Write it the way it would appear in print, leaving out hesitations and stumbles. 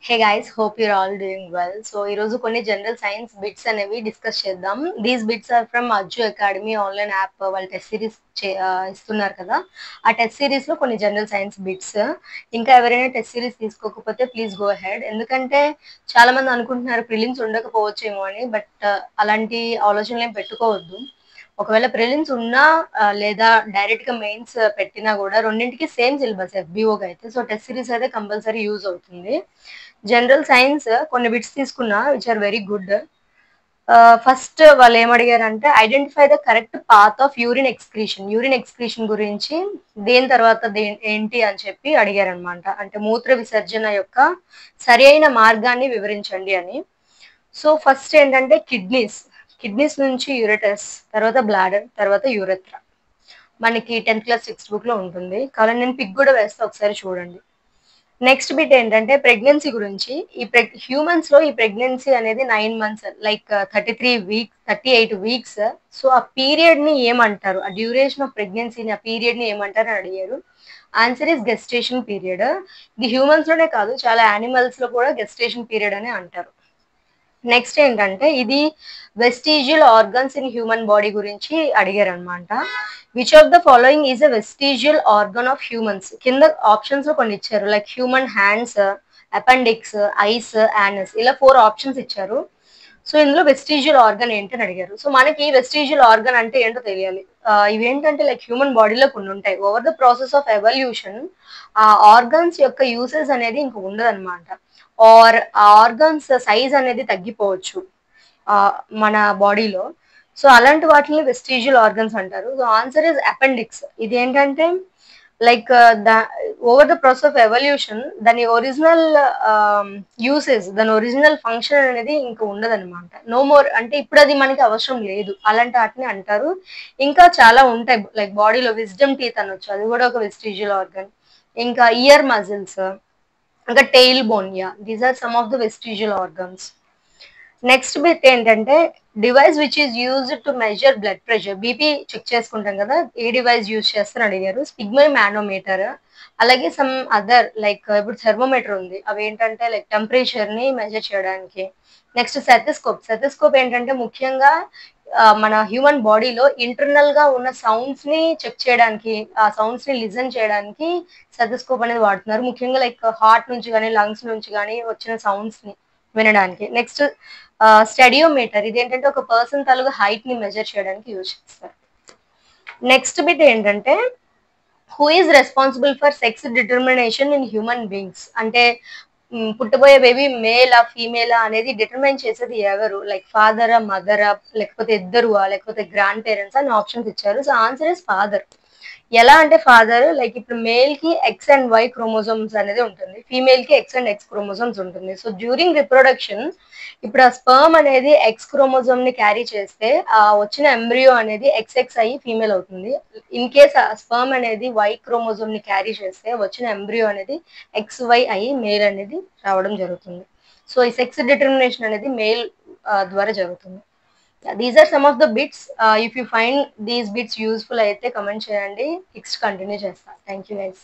Hey guys, hope you're all doing well. So, ఈరోజు కొన్ని general science bits అనేవి discuss చేద్దాం. These bits are from Ajju academy online app. వాళ్ళు test series ఇస్తున్నారు కదా. ఆ టెస్ట్ సిరీస్ లో కొన్ని జనరల్ సైన్స్ బిట్స్. ఇంకా ఎవరైనా టెస్ట్ సిరీస్ తీసుకోకపోతే ప్లీజ్ గో అహెడ్. ఎందుకంటే చాలా మంది అనుకుంటున్నారు ప్రిలిమ్స్ ఉండకపోవచ్చేమో అని, బట్ అలాంటి ఆలోచనలు ఏం పెట్టుకోవద్దు. ఒకవేళ ప్రిలిమ్స్ ఉన్నా లేదా డైరెక్ట్ గా మెయిన్స్ పెట్టినా కూడా రెండింటికి సేమ్ సిలబస్ ఎఫ్బిఓకి అయితే. సో టెస్ట్ సిరీస్ అయితే కంపల్సరీ యూజ్ అవుతుంది. జనరల్ సైన్స్ కొన్ని బిట్స్ తీసుకున్నా which are very good. First వాళ్ళు ఏమడిగారంటే identify the correct path of urine excretion గురించి దేని తర్వాత ఏంటి అని చెప్పి అడిగారనమాట. అంటే మూత్ర విసర్జన యొక్క సరి అయిన మార్గాన్ని వివరించండి అని. సో ఫస్ట్ ఏంటంటే కిడ్నీస్ నుంచి యూరెటస్, తర్వాత బ్లాడర్, తర్వాత యూరెత్రా. మనకి 10th క్లాస్ టెక్స్ట్ బుక్ లో ఉంటుంది. కావాలని నేను పిక్ కూడా వేస్తా, ఒకసారి చూడండి. నెక్స్ట్ బిట్ ఏంటంటే ప్రెగ్నెన్సీ గురించి. హ్యూమన్స్ లో ఈ ప్రెగ్నెన్సీ అనేది 9 months, లైక్ 38 వీక్స్. సో ఆ పీరియడ్ ని ఏమంటారు, ఆ డ్యూరేషన్ ఆఫ్ ప్రెగ్నెన్సీని, ఆ పీరియడ్ ని ఏమంటారు అని అడిగారు. Answer is gestation period. ఇది హ్యూమన్స్ లోనే కాదు, చాలా యానిమల్స్ లో కూడా గెస్టేషన్ పీరియడ్ అని అంటారు. నెక్స్ట్ ఏంటంటే ఇది vestigial organs in human body గురించి అడిగారు అనమాట. Which of the following is a vestigial organ of humans? కింద ఆప్షన్స్ లో కొన్ని ఇచ్చారు, like human hands, appendix, ice, anus, ఇలా 4 ఆప్షన్స్ ఇచ్చారు. సో ఇందులో వెస్టిజియల్ ఆర్గన్ ఏంటని అడిగారు. సో మనకి వెస్టిజియల్ ఆర్గన్ అంటే ఏంటో తెలియాలి. ఇవేంటంటే లైక్ హ్యూమన్ బాడీలో కొన్ని ఉంటాయి. Over the process of evolution ఆ ఆర్గన్స్ యొక్క యూసెస్ అనేది ఇంక ఉండదు అనమాట. ఆర్ ఆ ఆర్గన్స్ సైజ్ అనేది తగ్గిపోవచ్చు మన బాడీలో. సో అలాంటి వాటిని వెస్టిజియల్ ఆర్గన్స్ అంటారు. So answer is appendix. ఇది ఏంటంటే like over the process of evolution దాని ఒరిజినల్ యూసెస్, దాని ఒరిజినల్ ఫంక్షన్ అనేది ఇంకా ఉండదన్నమాట. నో మోర్, అంటే ఇప్పుడు అది మనకి అవసరం లేదు, అలాంటి వాటిని అంటారు. ఇంకా చాలా ఉంటాయి, లైక్ బాడీలో విజ్డమ్ టీత్ అనొచ్చు, అది కూడా ఒక వెస్టిజియల్ ఆర్గన్. ఇంకా ఇయర్ మజిల్స్, ఇంకా tail bone. These are some of the vestigial organs. Next bit ఏంటంటే device which is used to measure blood pressure. BP check చేసుకుంటాం కదా, ఏ డివైస్ యూజ్ చేస్తారని అడిగారు. స్పిగ్మై మానోమీటర్, అలాగే సమ్ అదర్ లైక్ ఇప్పుడు థెర్మోమీటర్ ఉంది, అవి ఏంటంటే లైక్ టెంపరేచర్ ని మెజర్ చేయడానికి. నెక్స్ట్ సెథోస్కోప్ ఏంటంటే ముఖ్యంగా మన హ్యూమన్ బాడీలో ఇంటర్నల్ గా ఉన్న సౌండ్స్ ని చెక్ చేయడానికి, ఆ సౌండ్స్ ని లిజన్ చేయడానికి సెథోస్కోప్ అనేది వాడుతున్నారు. ముఖ్యంగా లైక్ హార్ట్ నుంచి కానీ లంగ్స్ నుంచి కానీ వచ్చిన సౌండ్స్ ని వినడానికి. నెక్స్ట్ స్టెడియోమీటర్, ఇదేంటంటే ఒక పర్సన్ తాలూకు హైట్ ని మెజర్ చేయడానికి యూజ్ చేస్తారు. నెక్స్ట్ బిట్ ఏంటంటే who is responsible for sex determination in human beings? అంటే పుట్టబోయే బేబీ మేలా ఫీమేలా అనేది డిటర్మైన్ చేసేది ఎవరు? లైక్ ఫాదరా, మదరా, లేకపోతే ఇద్దరువా, లేకపోతే గ్రాండ్ పేరెంట్స్ అని ఆప్షన్స్ ఇచ్చారు. So answer is father. ఎలా అంటే ఫాదర్, లైక్ ఇప్పుడు మేల్ కి ఎక్స్ అండ్ వై క్రోమోజోమ్స్ అనేది ఉంటుంది, ఫీమేల్ కి ఎక్స్ అండ్ ఎక్స్ క్రోమోజోమ్స్ ఉంటుంది. సో డ్యూరింగ్ రిప్రొడక్షన్ ఇప్పుడు ఆ స్పర్మ్ అనేది ఎక్స్ క్రోమోజోమ్ ని క్యారీ చేస్తే ఆ వచ్చిన ఎంబ్రియో అనేది ఎక్స్ఎక్స్ అయ్యి ఫీమేల్ అవుతుంది. ఇన్ కేస్ ఆ స్పర్మ్ అనేది వై క్రోమోజోమ్ ని క్యారీ చేస్తే వచ్చిన ఎంబ్రియో అనేది ఎక్స్ వై అయ్యి మేల్ అనేది రావడం జరుగుతుంది. సో ఈ సెక్స్ డిటర్మినేషన్ అనేది మేల్ ద్వారా జరుగుతుంది. These are some of the bits. If you find these bits useful అయితే కమెంట్ చేయండి, నెక్స్ట్ కంటిన్యూ చేస్తాను. Thank you guys.